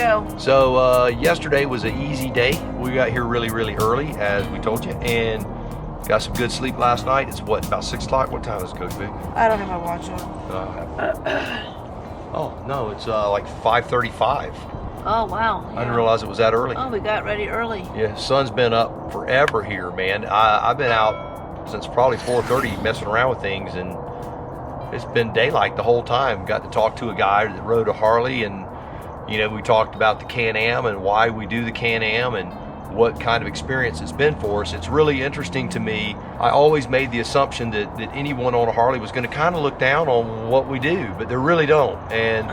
go. So yesterday was an easy day. We got here really early, as we told you, and got some good sleep last night. It's what, about 6 o'clock? What time is it, Coach Vic? I don't have my watch on. Oh no, it's like 5:35. Oh wow. I didn't realize it was that early. Oh, we got ready early. Yeah, sun's been up forever here, man. I've been out since probably 4:30 messing around with things, and it's been daylight the whole time. Got to talk to a guy that rode a Harley, and you know, we talked about the CanAm and why we do the CanAm and what kind of experience it's been for us. It's really interesting to me. I always made the assumption that anyone on a Harley was going to kind of look down on what we do, but they really don't. And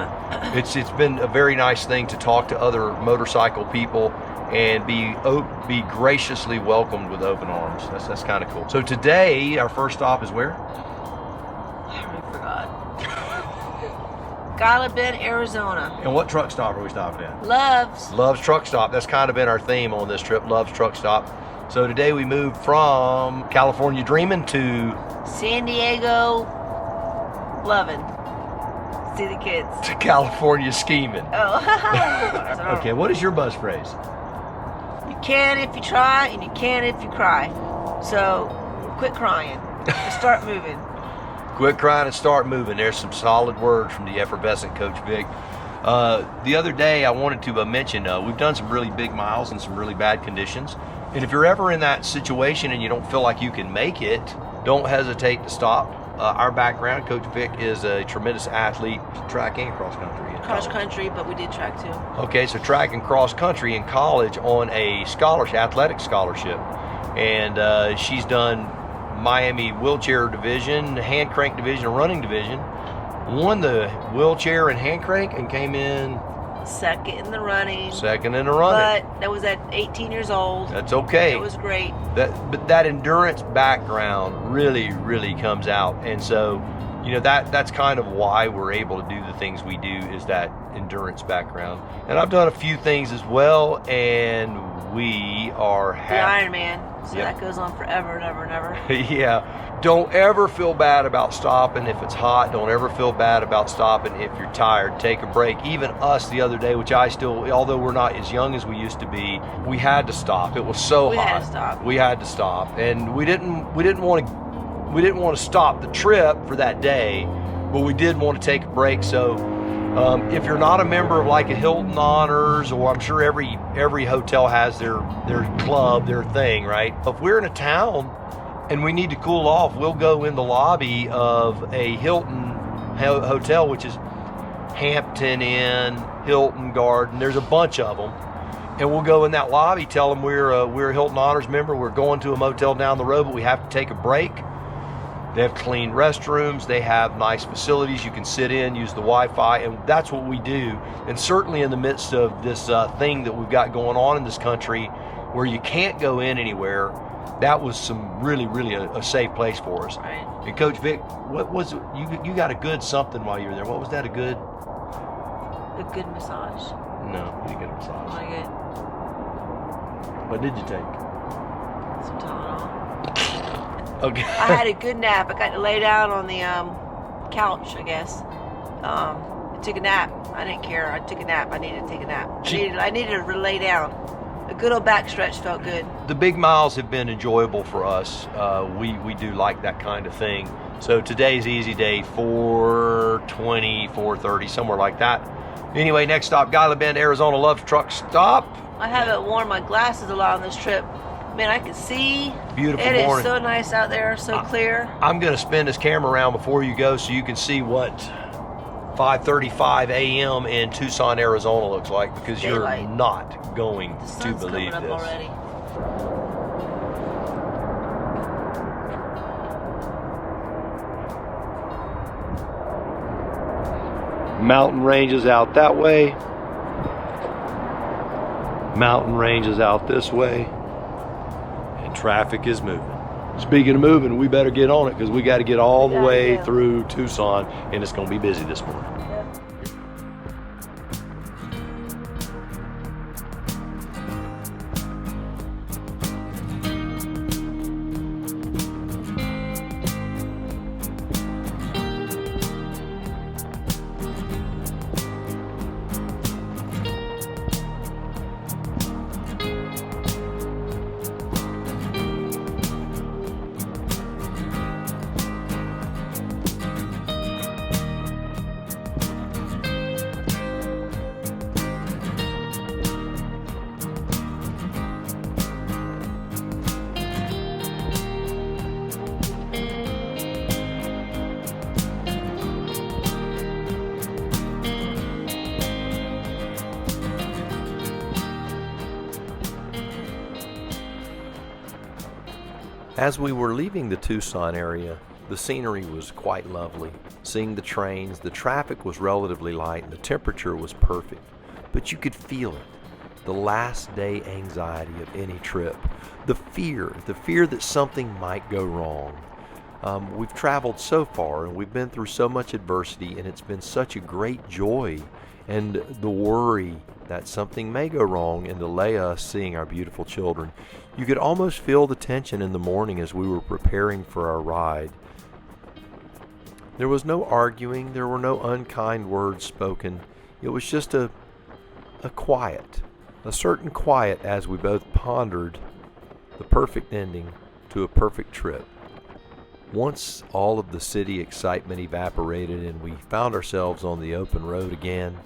it's been a very nice thing to talk to other motorcycle people and be graciously welcomed with open arms. That's kind of cool. So today our first stop is where? I already forgot. Bend, Arizona. And what truck stop are we stopping at? Love's Truck Stop. That's kind of been our theme on this trip, Love's Truck Stop. So today we moved from California Dreamin' to San Diego Lovin'. See the kids. to California Schemin'. Oh. Okay, what is your buzz phrase? You can if you try, and you can if you cry. So quit crying and start moving. Quit crying and start moving. There's some solid words from the effervescent Coach Vic. The other day I wanted to mention we've done some really big miles in some really bad conditions. And if you're ever in that situation and you don't feel like you can make it, don't hesitate to stop. Our background, Coach Vic is a tremendous athlete, track and cross country. Cross country, but we did track too. Okay, so track and cross country in college on a scholarship, athletic scholarship. And she's done Miami wheelchair division, hand crank division, and running division. Won the wheelchair and hand crank and came in second in the running. Second in the running. But that was at 18 years old. That's okay. It was great. But that endurance background really comes out, and so you know that's kind of why we're able to do the things we do, is that endurance background. And I've done a few things as well, and we are happy. The Ironman, so that goes on forever and ever and ever. Yeah. Don't ever feel bad about stopping if it's hot. Don't ever feel bad about stopping if you're tired. Take a break. Even us the other day, which I still, although we're not as young as we used to be, we had to stop. It was so hot. We had to stop, and we didn't want to stop the trip for that day, but we did want to take a break. So if you're not a member of like a Hilton Honors, or I'm sure every hotel has their club, their thing, right? If we're in a town and we need to cool off, we'll go in the lobby of a Hilton hotel, which is Hampton Inn, Hilton Garden. There's a bunch of them. And we'll go in that lobby, tell them we're a Hilton Honors member. We're going to a motel down the road, but we have to take a break. They have clean restrooms. They have nice facilities. You can sit in, use the Wi-Fi, and that's what we do. And certainly in the midst of this thing that we've got going on in this country where you can't go in anywhere, that was some really a safe place for us. Right. And Coach Vic, what was it? You got a good something while you were there. What was that? A good massage. No, you didn't get a massage. Like it. What did you take? Some Tylenol. Okay. I had a good nap. I got to lay down on the couch, I guess. I took a nap. I didn't care. I took a nap. I needed to take a nap. I needed to lay down. A good old back stretch felt good. The big miles have been enjoyable for us. We do like that kind of thing. So today's easy day, 4:20, 4:30, somewhere like that. Anyway, next stop, Bend, Arizona, Love's Truck Stop. I haven't worn my glasses a lot on this trip. Man, I can see. Beautiful morning. morning. It is so nice out there, so clear. I'm going to spin this camera around before you go so you can see what 5:35 a.m. in Tucson, Arizona looks like, because Daylight. You're not going to believe coming up this. Already. Mountain ranges out that way. Mountain ranges out this way. And traffic is moving. Speaking of moving, we better get on it, because we got to get all the way through Tucson, and it's going to be busy this morning. As we were leaving the Tucson area, the scenery was quite lovely. Seeing the trains, the traffic was relatively light and the temperature was perfect, but you could feel it. The last day anxiety of any trip. The fear that something might go wrong. We've traveled so far and we've been through so much adversity, and it's been such a great joy, and the worry that something may go wrong and delay us seeing our beautiful children. You could almost feel the tension in the morning as we were preparing for our ride. There was no arguing, there were no unkind words spoken. It was just a quiet, a certain quiet as we both pondered the perfect ending to a perfect trip. Once all of the city excitement evaporated and we found ourselves on the open road again,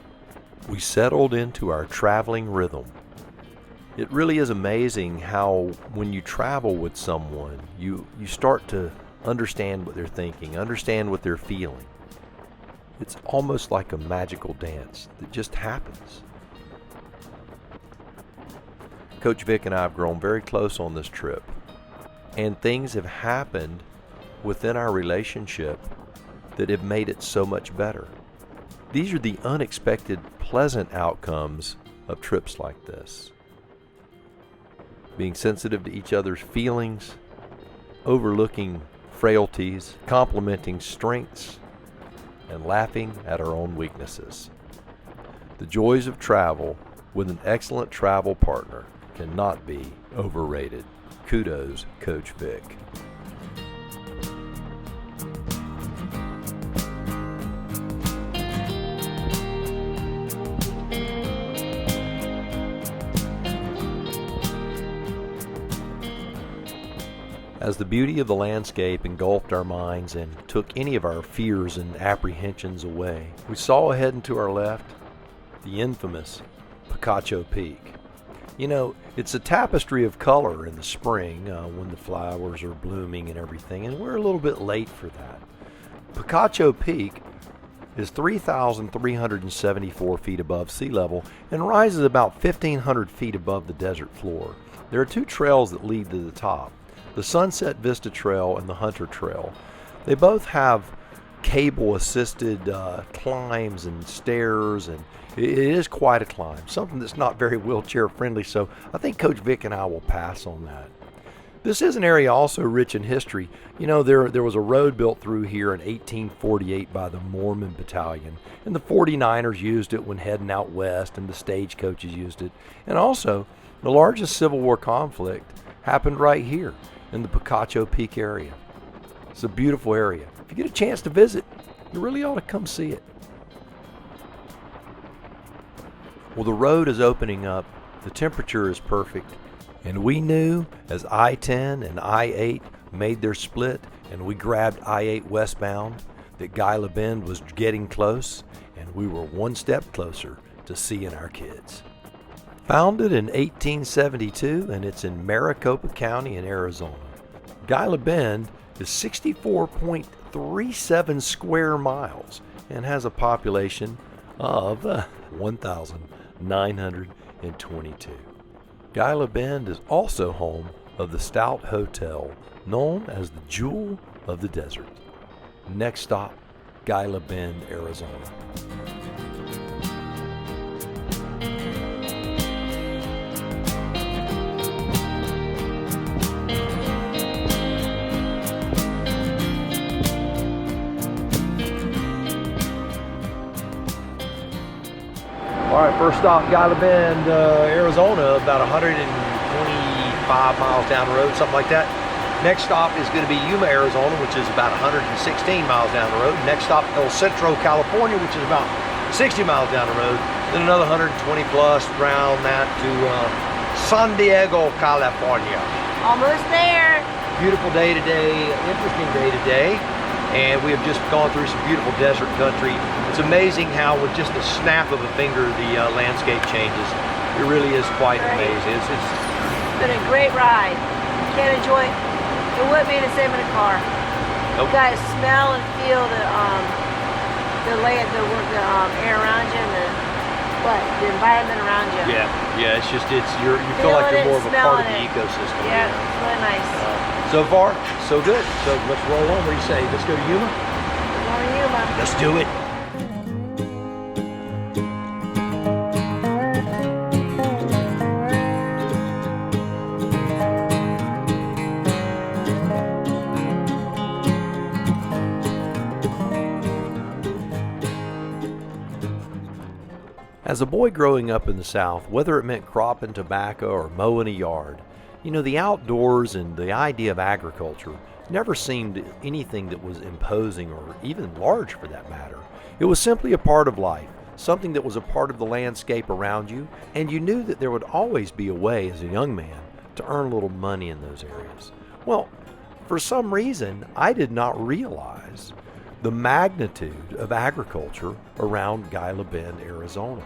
we settled into our traveling rhythm. It really is amazing how when you travel with someone, you start to understand what they're thinking, understand what they're feeling. It's almost like a magical dance that just happens. Coach Vic and I have grown very close on this trip, and things have happened within our relationship that have made it so much better. These are the unexpected, pleasant outcomes of trips like this. Being sensitive to each other's feelings, overlooking frailties, complimenting strengths, and laughing at our own weaknesses. The joys of travel with an excellent travel partner cannot be overrated. Kudos, Coach Vic. As the beauty of the landscape engulfed our minds and took any of our fears and apprehensions away, we saw ahead and to our left the infamous Picacho Peak. You know, it's a tapestry of color in the spring when the flowers are blooming and everything, and we're a little bit late for that. Picacho Peak is 3,374 feet above sea level and rises about 1,500 feet above the desert floor. There are two trails that lead to the top, the Sunset Vista Trail and the Hunter Trail. They both have cable-assisted climbs and stairs, and it is quite a climb, something that's not very wheelchair-friendly, so I think Coach Vic and I will pass on that. This is an area also rich in history. You know, there was a road built through here in 1848 by the Mormon Battalion, and the 49ers used it when heading out west, and the stagecoaches used it. And also, the largest Civil War conflict happened right here in the Picacho Peak area. It's a beautiful area. If you get a chance to visit, you really ought to come see it. Well, the road is opening up, the temperature is perfect, and we knew as I-10 and I-8 made their split and we grabbed I-8 westbound that Gila Bend was getting close, and we were one step closer to seeing our kids. Founded in 1872, and it's in Maricopa County in Arizona. Gila Bend is 64.37 square miles and has a population of 1,922. Gila Bend is also home of the Stout Hotel, known as the Jewel of the Desert. Next stop, Gila Bend, Arizona. All right, first stop, Gila Bend, Arizona, about 125 miles down the road, something like that. Next stop is going to be Yuma, Arizona, which is about 116 miles down the road. Next stop, El Centro, California, which is about 60 miles down the road. Then another 120 plus around that to San Diego, California. Almost there. Beautiful day today, interesting day today. And we have just gone through some beautiful desert country. It's amazing how with just a snap of a finger the landscape changes. It really is quite amazing. It's been a great ride. Can't enjoy it. It wouldn't be the same in a car. Nope. You guys smell and feel the air around you and the environment around you. Yeah. It's just you feel like you're more of a part of the ecosystem. Yeah, it's really nice. So far, so good. So let's roll on. What do you say? Let's go to Yuma? Let's do it. As a boy growing up in the South, whether it meant cropping tobacco or mowing a yard, the outdoors and the idea of agriculture never seemed anything that was imposing or even large for that matter. It was simply a part of life, something that was a part of the landscape around you, and you knew that there would always be a way as a young man to earn a little money in those areas. Well, for some reason, I did not realize the magnitude of agriculture around Gila Bend, Arizona.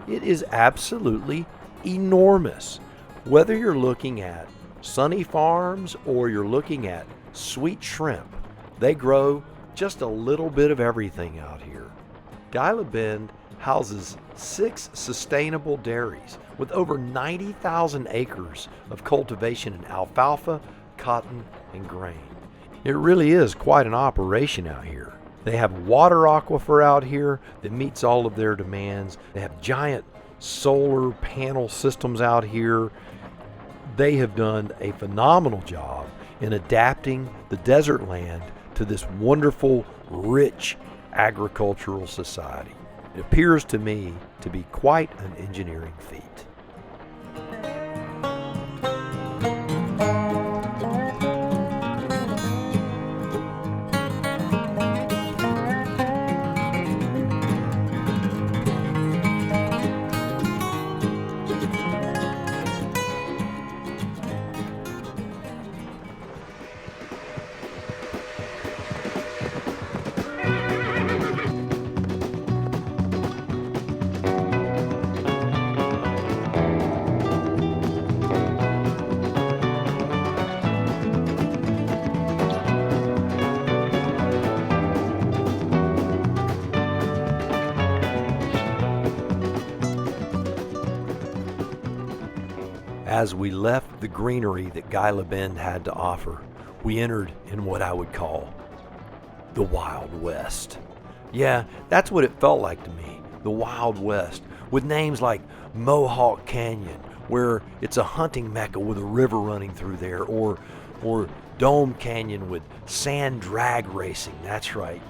It is absolutely enormous. Whether you're looking at sunny farms or you're looking at sweet shrimp, they grow just a little bit of everything out here. Gila Bend houses 6 sustainable dairies with over 90,000 acres of cultivation in alfalfa, cotton, and grain. It really is quite an operation out here. They have water aquifer out here that meets all of their demands. They have giant solar panel systems out here. They have done a phenomenal job in adapting the desert land to this wonderful, rich agricultural society. It appears to me to be quite an engineering feat. As we left the greenery that Gila Bend had to offer, we entered in what I would call the Wild West. Yeah, that's what it felt like to me, the Wild West, with names like Mohawk Canyon, where it's a hunting mecca with a river running through there, or Dome Canyon with sand drag racing. That's right,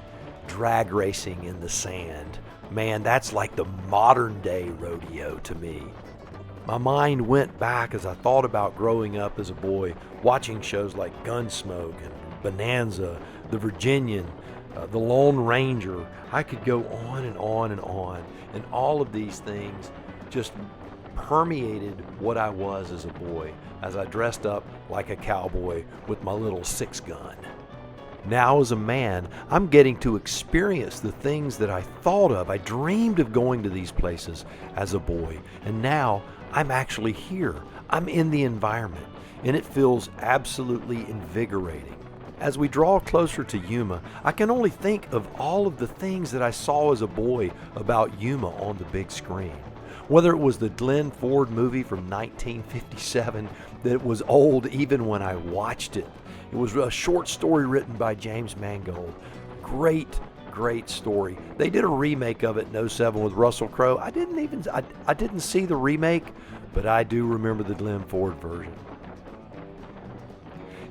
drag racing in the sand. Man, that's like the modern day rodeo to me. My mind went back as I thought about growing up as a boy, watching shows like Gunsmoke and Bonanza, The Virginian, The Lone Ranger. I could go on and on and on, and all of these things just permeated what I was as a boy as I dressed up like a cowboy with my little 6-gun. Now as a man, I'm getting to experience the things that I thought of. I dreamed of going to these places as a boy, and now I'm actually here. I'm in the environment, and it feels absolutely invigorating. As we draw closer to Yuma, I can only think of all of the things that I saw as a boy about Yuma on the big screen. Whether it was the Glenn Ford movie from 1957 that was old even when I watched it. It was a short story written by James Mangold. Great story. They did a remake of it in 07 with Russell Crowe. I didn't see the remake, but I do remember the Glenn Ford version.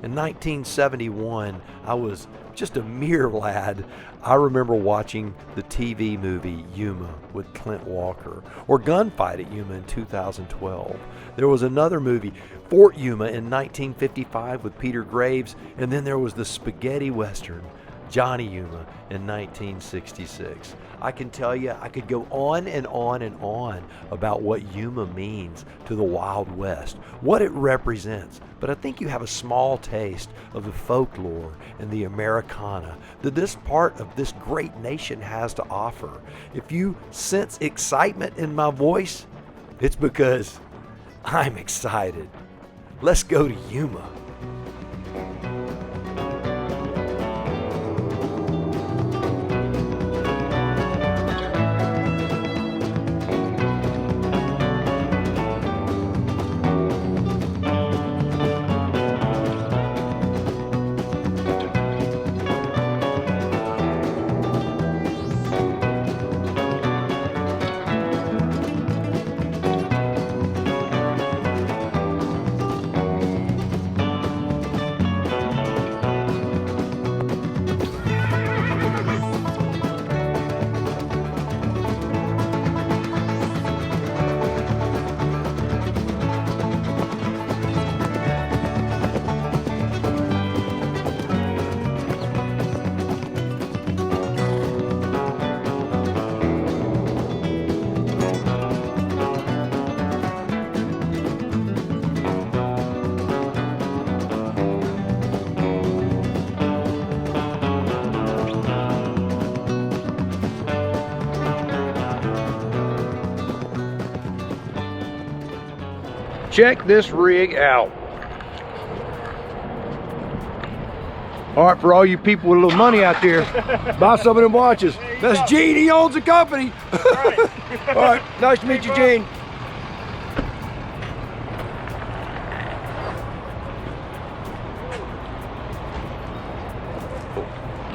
In 1971, I was just a mere lad. I remember watching the TV movie Yuma with Clint Walker, or Gunfight at Yuma in 2012. There was another movie, Fort Yuma, in 1955 with Peter Graves, and then there was the spaghetti western, Johnny Yuma, in 1966. I can tell you, I could go on and on and on about what Yuma means to the Wild West, what it represents, but I think you have a small taste of the folklore and the Americana that this part of this great nation has to offer. If you sense excitement in my voice, it's because I'm excited. Let's go to Yuma. check this rig out. All right, for all you people with a little money out there, buy some of them watches. That's Gene, he owns the company. All right, nice to meet you, Gene.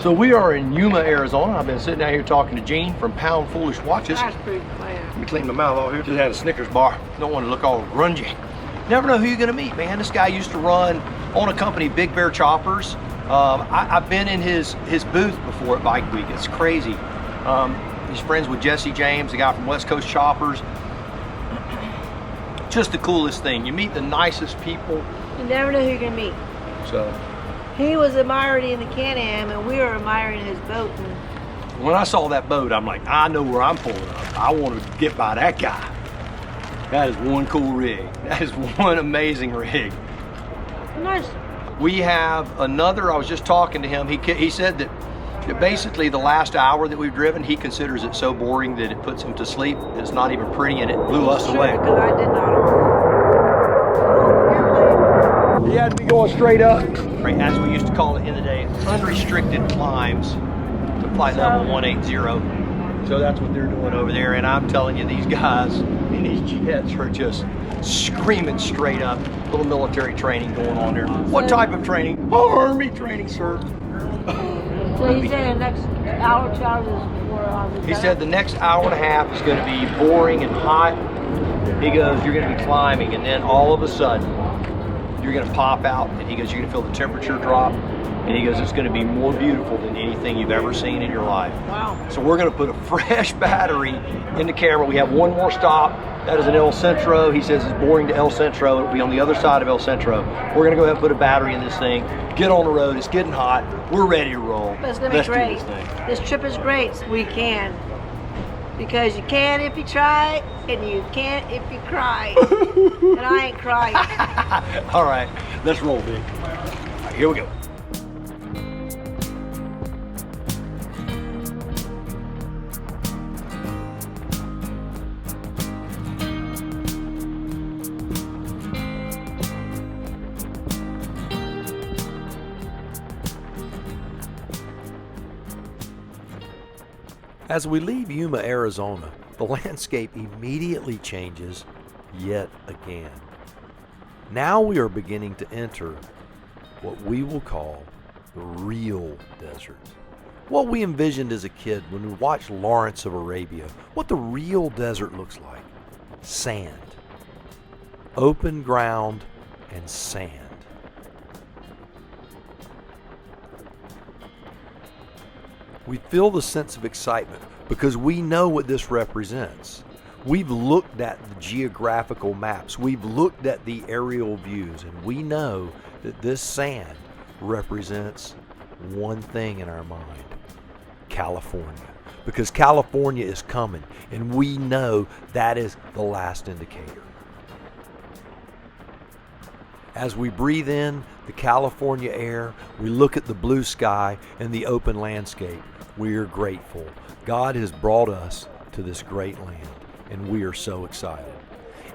So we are in Yuma, Arizona. I've been sitting out here talking to Gene from Pound Foolish Watches. That's pretty clear. Let me clean my mouth out here. Just had a Snickers bar. Don't want to look all grungy. Never know who you're gonna meet, man. This guy used to run on a company, Big Bear Choppers. I've been in his booth before at Bike Week. It's crazy. He's friends with Jesse James, the guy from West Coast Choppers. Just the coolest thing. You meet the nicest people. You never know who you're gonna meet. So He was admiring the CanAm, and we were admiring his boat. And when I saw that boat, I'm like, I know where I'm pulling up. I want to get by that guy. That is one cool rig. That is one amazing rig. nice. We have another, I was just talking to him, he said that basically the last hour that we've driven, he considers it so boring that it puts him to sleep. It's not even pretty and it blew us away. Because I did not. He had to be going straight up. Right, as we used to call it in the day, unrestricted climbs to flight level 180. So that's what they're doing over there. And I'm telling you, these guys in these jets are just screaming straight up. Little military training going on there. What type of training? Army training, sir. So he said the next hour, 2 hours is 4 hours. He said the next hour and a half is going to be boring and hot. He goes, you're going to be climbing, and then all of a sudden, you're going to pop out, and he goes, you're going to feel the temperature drop, and he goes, it's going to be more beautiful than anything you've ever seen in your life. Wow. So we're going to put a fresh battery in the camera. We have one more stop. That is an El Centro. He says it's boring to El Centro. It'll be on the other side of El Centro. We're going to go ahead and put a battery in this thing, get on the road. It's getting hot. We're ready to roll. But it's going to be great. Do this thing. This trip is great. We can. Because you can if you try, and you can't if you cry. And I ain't crying. All right, let's roll, Big. All right, here we go. As we leave Yuma, Arizona, the landscape immediately changes yet again. Now we are beginning to enter what we will call the real desert. What we envisioned as a kid when we watched Lawrence of Arabia, what the real desert looks like. Sand. Open ground and sand. We feel the sense of excitement because we know what this represents. We've looked at the geographical maps, we've looked at the aerial views, and we know that this sand represents one thing in our mind: California. Because California is coming, and we know that is the last indicator. As we breathe in the California air, we look at the blue sky and the open landscape. We are grateful. God has brought us to this great land, and we are so excited.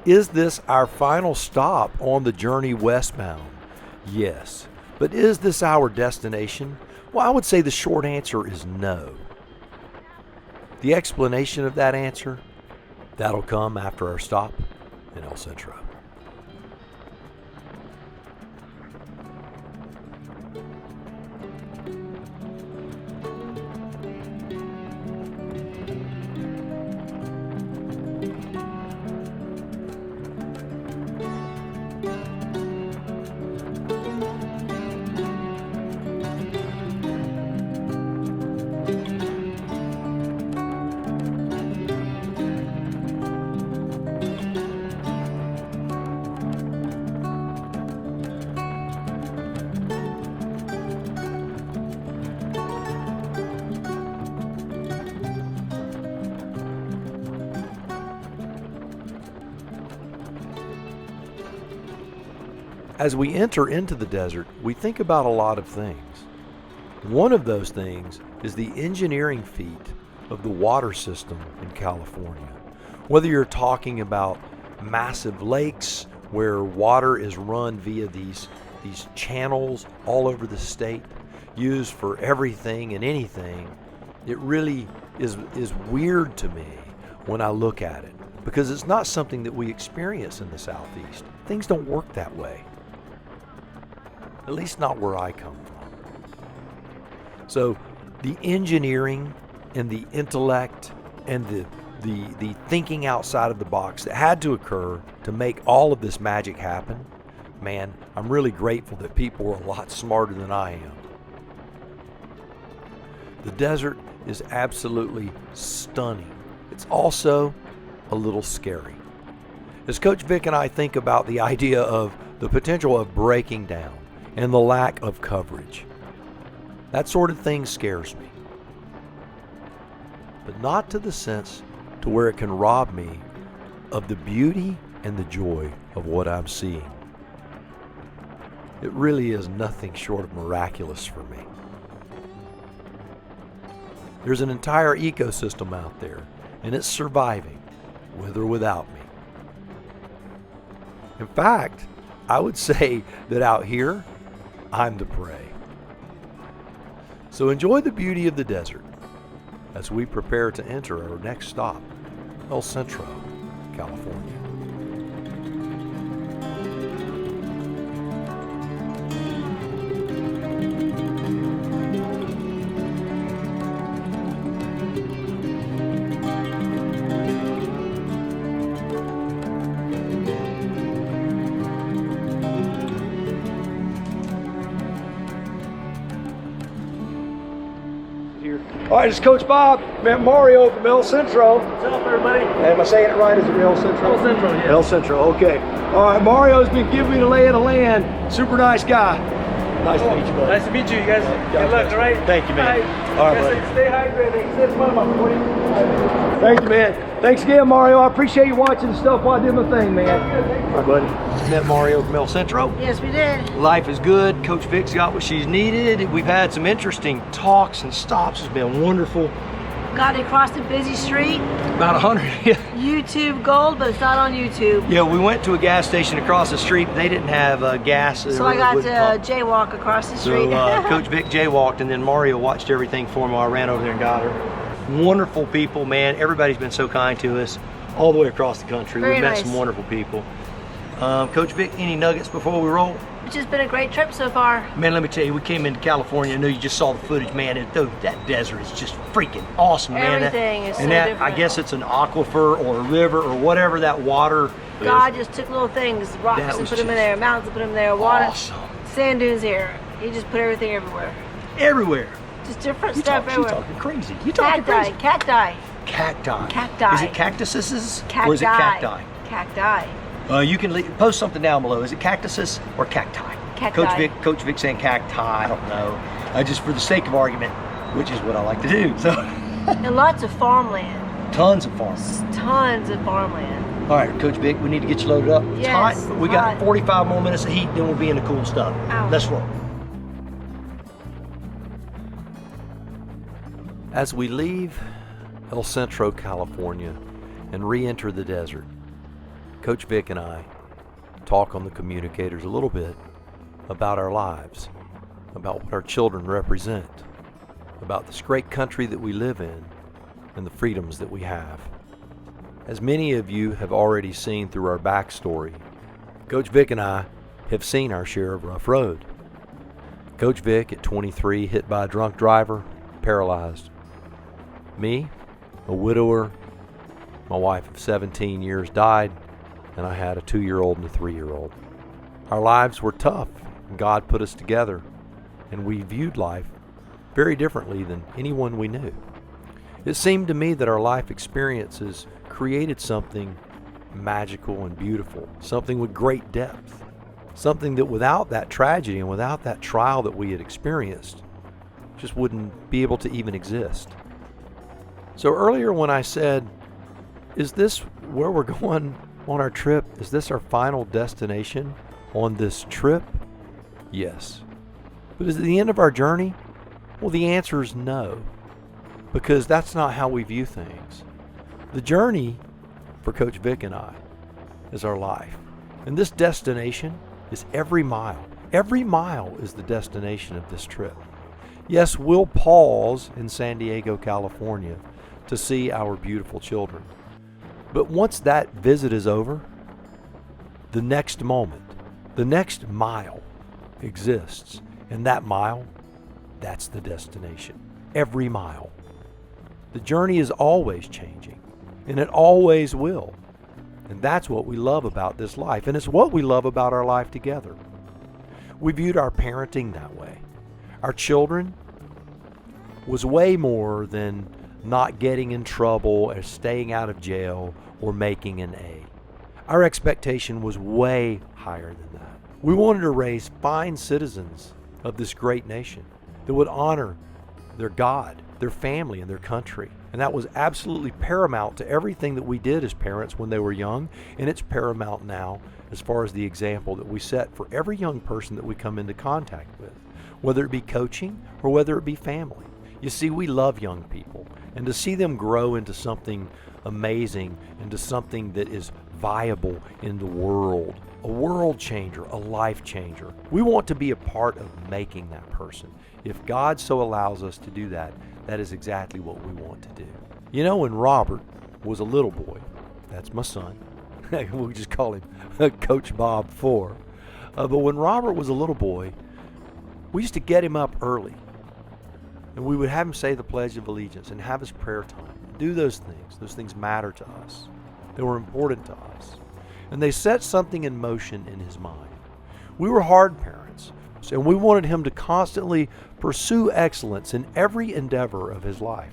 Is this our final stop on the journey westbound? Yes. But is this our destination? Well, I would say the short answer is no. The explanation of that answer, that'll come after our stop in El Centro. As we enter into the desert, we think about a lot of things. One of those things is the engineering feat of the water system in California. Whether you're talking about massive lakes, where water is run via these channels all over the state, used for everything and anything, it really is weird to me when I look at it, because it's not something that we experience in the Southeast. Things don't work that way. At least not where I come from. So the engineering and the intellect and the thinking outside of the box that had to occur to make all of this magic happen, man, I'm really grateful that people are a lot smarter than I am. The desert is absolutely stunning. It's also a little scary. As Coach Vic and I think about the idea of the potential of breaking down and the lack of coverage, that sort of thing scares me. But not to the sense to where it can rob me of the beauty and the joy of what I'm seeing. It really is nothing short of miraculous for me. There's an entire ecosystem out there, and it's surviving, with or without me. In fact, I would say that out here, I'm the prey. So enjoy the beauty of the desert as we prepare to enter our next stop, El Centro, California. All right, it's Coach Bob. Met Mario from El Centro. What's up, everybody? Am I saying it right? Is it El Centro? El Centro, yeah. El Centro, okay. All right, Mario's been giving me the lay of the land. Super nice guy. Nice to meet you, buddy. Nice to meet you. You guys, good luck, all right? Thank you, man. All All right, right, you guys buddy. stay hydrated. Stay smart, my boy. Thank you, man. Thanks again, Mario. I appreciate you watching the stuff while I did my thing, man. All right, buddy. Met Mario from El Centro. Yes, we did. Life is good. Coach Vic's got what she's needed. We've had some interesting talks and stops. It's been wonderful. Got across the busy street. About 100. Yeah. YouTube gold, but it's not on YouTube. Yeah, we went to a gas station across the street. They didn't have gas. So I got to jaywalk across the street. So Coach Vic jaywalked, and then Mario watched everything for me while I ran over there and got her. Wonderful people, man. Everybody's been so kind to us all the way across the country. Very We've met nice. some wonderful people. Coach Vic, any nuggets before we roll? It's just been a great trip so far. Man, let me tell you, we came into California. I know you just saw the footage, man. That desert is just freaking awesome, man. Everything is so and that, different. I guess it's an aquifer or a river or whatever that water God is. just took little things, rocks, That and was put them in just there, mountains, and put them there, water, Awesome. sand dunes here. He just put everything everywhere. Everywhere. Just different She's stuff talking everywhere. crazy. You talking Cacti, crazy. cacti, Cacti. Cacti. Is it cactuses cacti. or is it cacti? Cacti. You can post something down below. Is it cactuses or cacti? Cacti. Coach Vic saying cacti. I don't know. Just for the sake of argument, which is what I like to do. So And lots of farmland. tons of farms. Tons of farmland. All right, Coach Vic, we need to get you loaded up. It's Yes, hot, but we got hot. 45 more minutes of heat, then we'll be in the cool stuff. Ow. Let's roll. As we leave El Centro, California, and re-enter the desert, Coach Vic and I talk on the communicators a little bit about our lives, about what our children represent, about this great country that we live in, and the freedoms that we have. As many of you have already seen through our backstory, Coach Vic and I have seen our share of rough road. Coach Vic, at 23, hit by a drunk driver, paralyzed. Me, a widower, my wife of 17 years died, and I had a 2-year-old and a 3-year-old. Our lives were tough, and God put us together, and we viewed life very differently than anyone we knew. It seemed to me that our life experiences created something magical and beautiful, something with great depth, something that without that tragedy and without that trial that we had experienced, just wouldn't be able to even exist. So earlier when I said, is this where we're going on our trip? Is this our final destination on this trip? Yes. But is it the end of our journey? Well, the answer is no, because that's not how we view things. The journey for Coach Vic and I is our life. And this destination is every mile. Every mile is the destination of this trip. Yes, we'll pause in San Diego, California to see our beautiful children. But once that visit is over, the next moment, the next mile exists. And that mile, that's the destination. Every mile. The journey is always changing, and it always will. And that's what we love about this life, and it's what we love about our life together. We viewed our parenting that way. Our children was way more than not getting in trouble or staying out of jail or making an A. Our expectation was way higher than that. We wanted to raise fine citizens of this great nation that would honor their God, their family, and their country. And that was absolutely paramount to everything that we did as parents when they were young, and it's paramount now as far as the example that we set for every young person that we come into contact with, whether it be coaching or whether it be family. You see, we love young people, and to see them grow into something amazing, into something that is viable in the world, a world changer, a life changer. We want to be a part of making that person. If God so allows us to do that, that is exactly what we want to do. You know, when Robert was a little boy, that's my son, we just call him Coach Bob 4. But when Robert was a little boy, we used to get him up early. And we would have him say the Pledge of Allegiance and have his prayer time. Do those things. Those things matter to us. They were important to us. And they set something in motion in his mind. We were hard parents, and we wanted him to constantly pursue excellence in every endeavor of his life.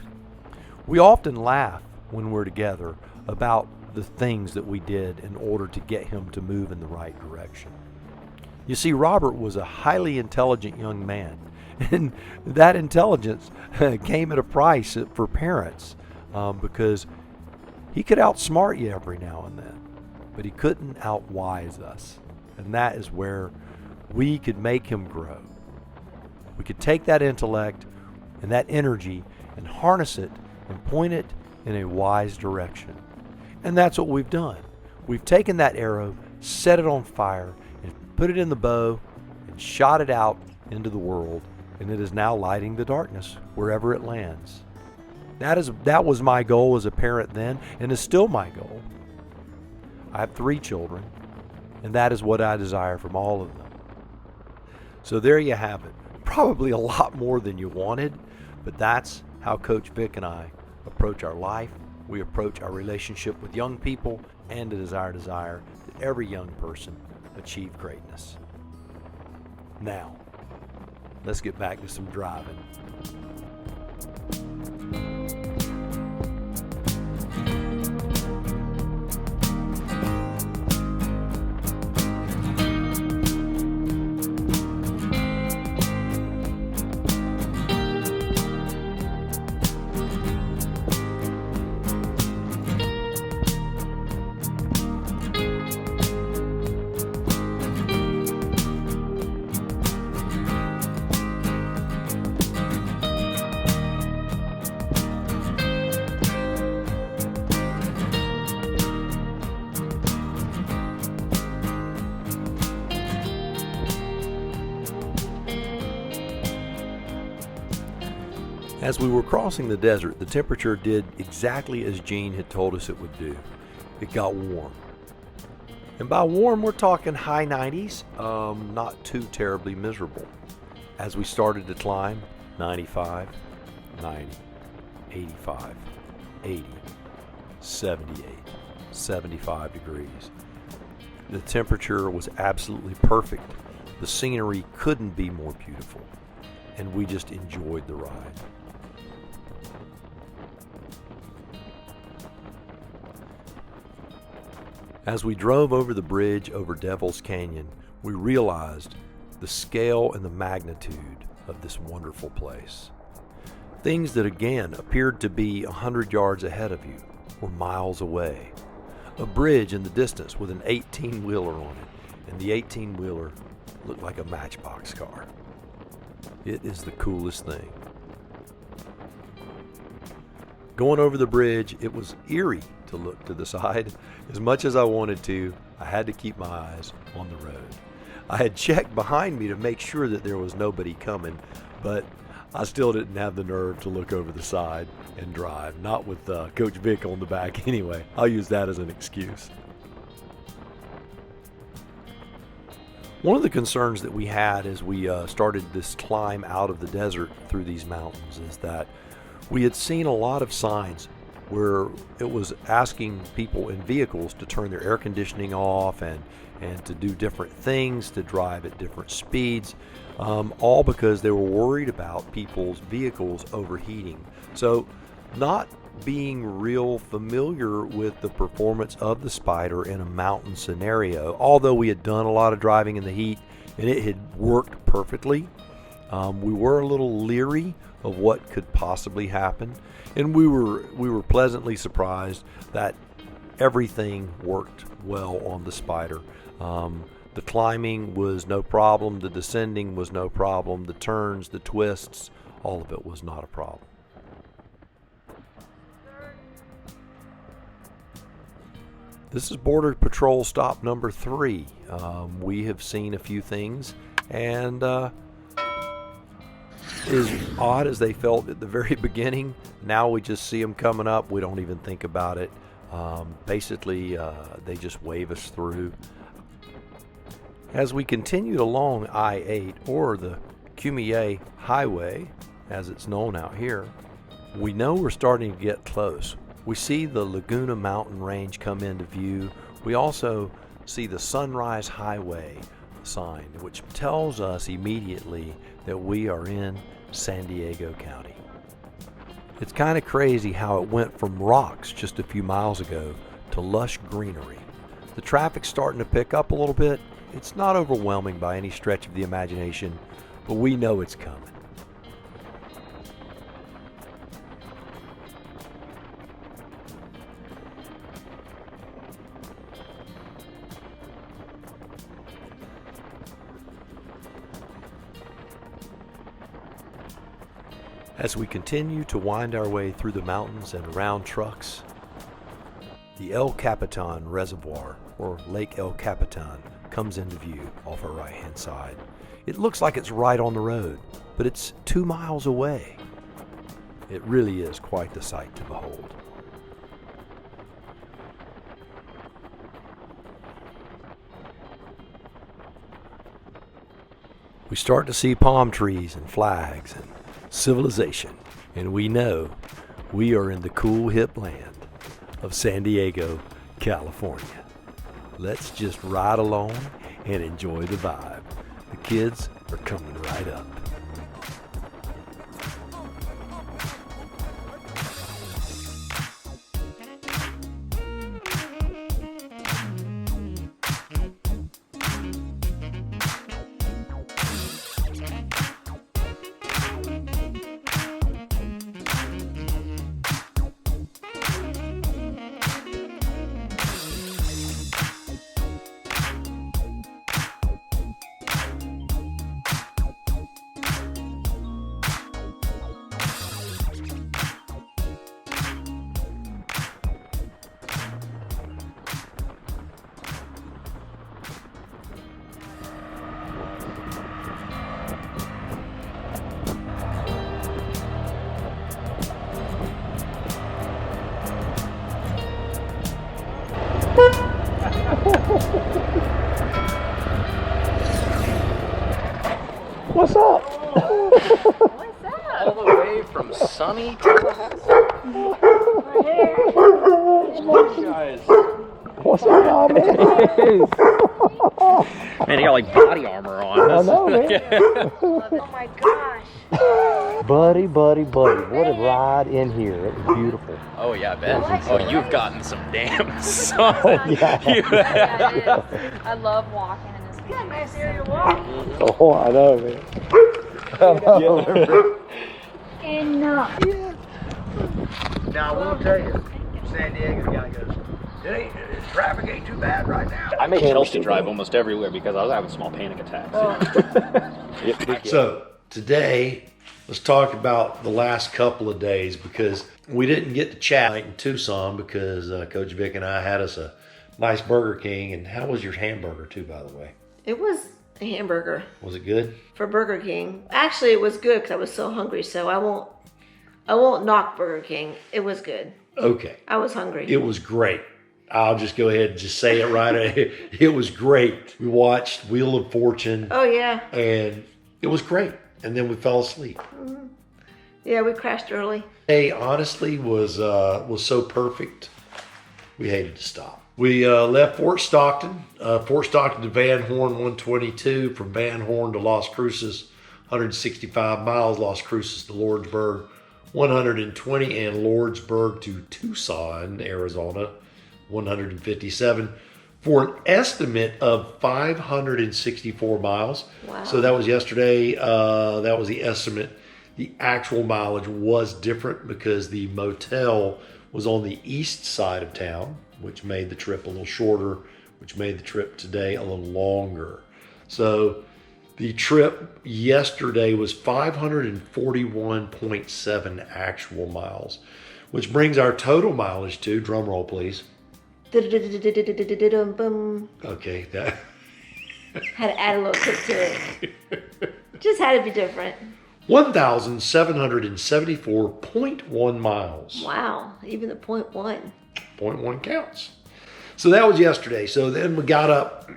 We often laugh when we're together about the things that we did in order to get him to move in the right direction. You see, Robert was a highly intelligent young man, and that intelligence came at a price for parents because he could outsmart you every now and then, but he couldn't outwise us. And that is where we could make him grow. We could take that intellect and that energy and harness it and point it in a wise direction. And that's what we've done. We've taken that arrow, set it on fire, and put it in the bow and shot it out into the world. And it is now lighting the darkness wherever it lands. That was my goal as a parent then, and is still my goal. I have 3 children, and that is what I desire from all of them. So there you have it. Probably a lot more than you wanted, but that's how Coach Vic and I approach our life. We approach our relationship with young people, and it is our desire that every young person achieve greatness. Now, let's get back to some driving. As we were crossing the desert, the temperature did exactly as Gene had told us it would do. It got warm. And by warm, we're talking high 90s, not too terribly miserable. As we started to climb, 95, 90, 85, 80, 78, 75 degrees. The temperature was absolutely perfect. The scenery couldn't be more beautiful. And we just enjoyed the ride. As we drove over the bridge over Devil's Canyon, we realized the scale and the magnitude of this wonderful place. Things that again appeared to be 100 yards ahead of you were miles away. A bridge in the distance with an 18-wheeler on it, and the 18-wheeler looked like a Matchbox car. It is the coolest thing. Going over the bridge, it was eerie to look to the side. As much as I wanted to, I had to keep my eyes on the road. I had checked behind me to make sure that there was nobody coming, but I still didn't have the nerve to look over the side and drive, not with Coach Vic on the back anyway. I'll use that as an excuse. One of the concerns that we had as we started this climb out of the desert through these mountains is that we had seen a lot of signs where it was asking people in vehicles to turn their air conditioning off and to do different things, to drive at different speeds, all because they were worried about people's vehicles overheating. So not being real familiar with the performance of the Spyder in a mountain scenario, although we had done a lot of driving in the heat and it had worked perfectly, we were a little leery of what could possibly happen, and we were pleasantly surprised that everything worked well on the Spyder. The climbing was no problem, the descending was no problem, the turns, the twists, all of it was not a problem. This is Border Patrol stop number 3. We have seen a few things, and as odd as they felt at the very beginning, now we just see them coming up. We don't even think about it. Basically, they just wave us through. As we continued along I-8, or the Cumier Highway, as it's known out here, we know we're starting to get close. We see the Laguna Mountain Range come into view. We also see the Sunrise Highway sign, which tells us immediately that we are in San Diego County. It's kind of crazy how it went from rocks just a few miles ago to lush greenery. The traffic's starting to pick up a little bit. It's not overwhelming by any stretch of the imagination, but we know it's coming. As we continue to wind our way through the mountains and around trucks, the El Capitan Reservoir, or Lake El Capitan, comes into view off our right-hand side. It looks like it's right on the road, but it's 2 miles away. It really is quite the sight to behold. We start to see palm trees and flags and civilization, and we know we are in the cool, hip land of San Diego, California. Let's just ride along and enjoy the vibe. The kids are coming right up. What's up? What's up? All the way from sunny Tallahassee. Guys. What's up, man? Man, you got like body armor on. I know, man. Oh my gosh. Buddy, what a ride in here. It was beautiful. Oh yeah, I bet. Oh, you've gotten some damn sun. Yeah. Yeah, it is. I love walking in this. Yeah, nice area to walk. Oh, I know, man. Enough. Now, I will tell you, San Diego guy goes, traffic ain't too bad right now. I made Chelsea drive almost everywhere because I was having small panic attacks. So today, let's talk about the last couple of days, because we didn't get to chat in Tucson because Coach Vic and I had us a nice Burger King. And how was your hamburger too, by the way? It was a hamburger Was it good? for Burger King. Actually, it was good because I was so hungry. So I won't knock Burger King. It was good. Okay. I was hungry. It was great. I'll just go ahead and just say it right. It was great. We watched Wheel of Fortune. Oh yeah. And it was great. And then we fell asleep. Yeah, we crashed early. Hey, honestly, was so perfect. We hated to stop. We left Fort Stockton to Van Horn 122, from Van Horn to Las Cruces, 165 miles, Las Cruces to Lordsburg, 120, and Lordsburg to Tucson, Arizona, 157, for an estimate of 564 miles. Wow. So that was yesterday. That was the estimate. The actual mileage was different because the motel was on the east side of town, which made the trip a little shorter, which made the trip today a little longer. So the trip yesterday was 541.7 actual miles, which brings our total mileage to, drum roll please. Boom. Okay, that Had to add a little kick to it. Just had to be different. 1,774.1 miles. Wow, even the 0.1. 0.1 counts. So that was yesterday. So then we got up.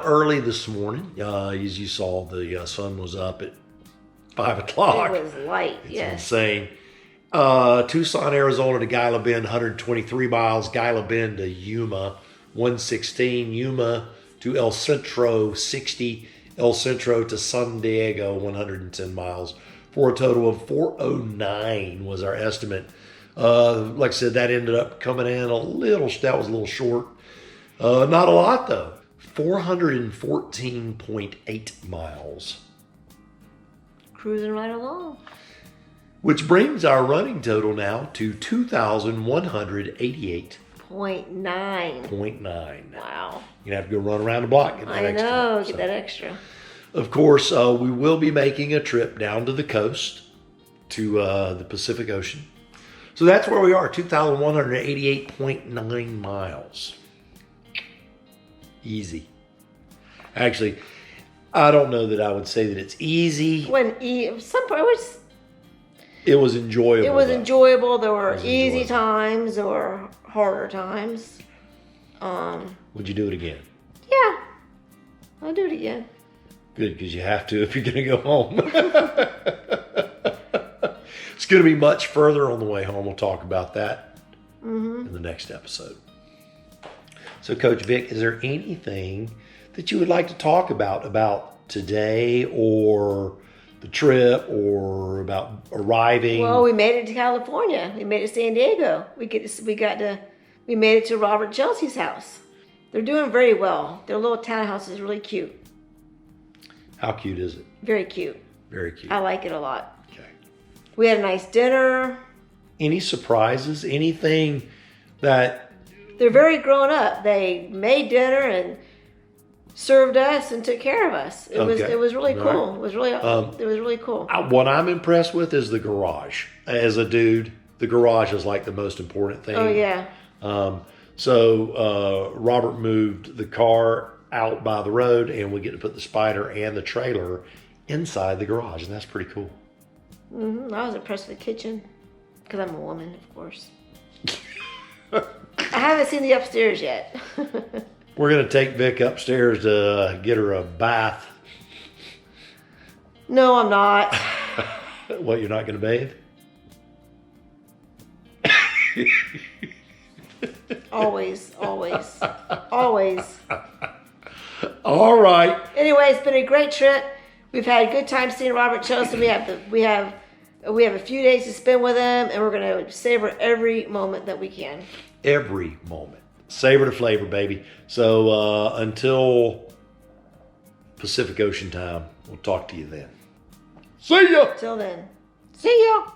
Early this morning. As you saw, the sun was up at 5 o'clock. It was light, It's yes. insane. Tucson, Arizona to Gila Bend, 123 miles. Gila Bend to Yuma, 116. Yuma to El Centro, 60. El Centro to San Diego, 110 miles, for a total of 409 was our estimate. Like I said, that ended up coming in that was a little short. Not a lot though. 414.8 miles. Cruising right along. Which brings our running total now to 2,188.9. 0.9. You're Wow. gonna have to go run around the block. Get that I extra. know, So, get that extra. of course, we will be making a trip down to the coast to the Pacific Ocean. So that's where we are, 2,188.9 miles. Easy. Actually, I don't know that I would say that it's easy. Some part It was enjoyable. it was though. enjoyable. There were It was easy enjoyable. times or harder times. Would you do it again? Yeah, I'll do it again. Good, because you have to if you're going to go home. It's going to be much further on the way home. We'll talk about that in the next episode. So, Coach Vic, is there anything that you would like to talk about today, or the trip, or about arriving? Well, we made it to California. We made it to San Diego. We made it to Robert Chelsea's house. They're doing very well. Their little townhouse is really cute. How cute is it? Very cute. Very cute. I like it a lot. Okay. We had a nice dinner. Any surprises? Anything that... They're very grown up. They made dinner and served us and took care of us. It was really All cool. right. It was really cool. What I'm impressed with is the garage. As a dude, the garage is like the most important thing. Oh yeah. So Robert moved the car out by the road, and we get to put the Spyder and the trailer inside the garage, and that's pretty cool. I was impressed with the kitchen because I'm a woman, of course. I haven't seen the upstairs yet. We're going to take Vic upstairs to get her a bath. No, I'm not. What, you're not going to bathe? Always. All right. Anyway, it's been a great trip. We've had a good time seeing Robert Chelsea. We have a few days to spend with him, and we're going to savor every moment that we can. Every moment. Savor the flavor, baby. So until Pacific Ocean time, we'll talk to you then. See ya. Till then, see ya.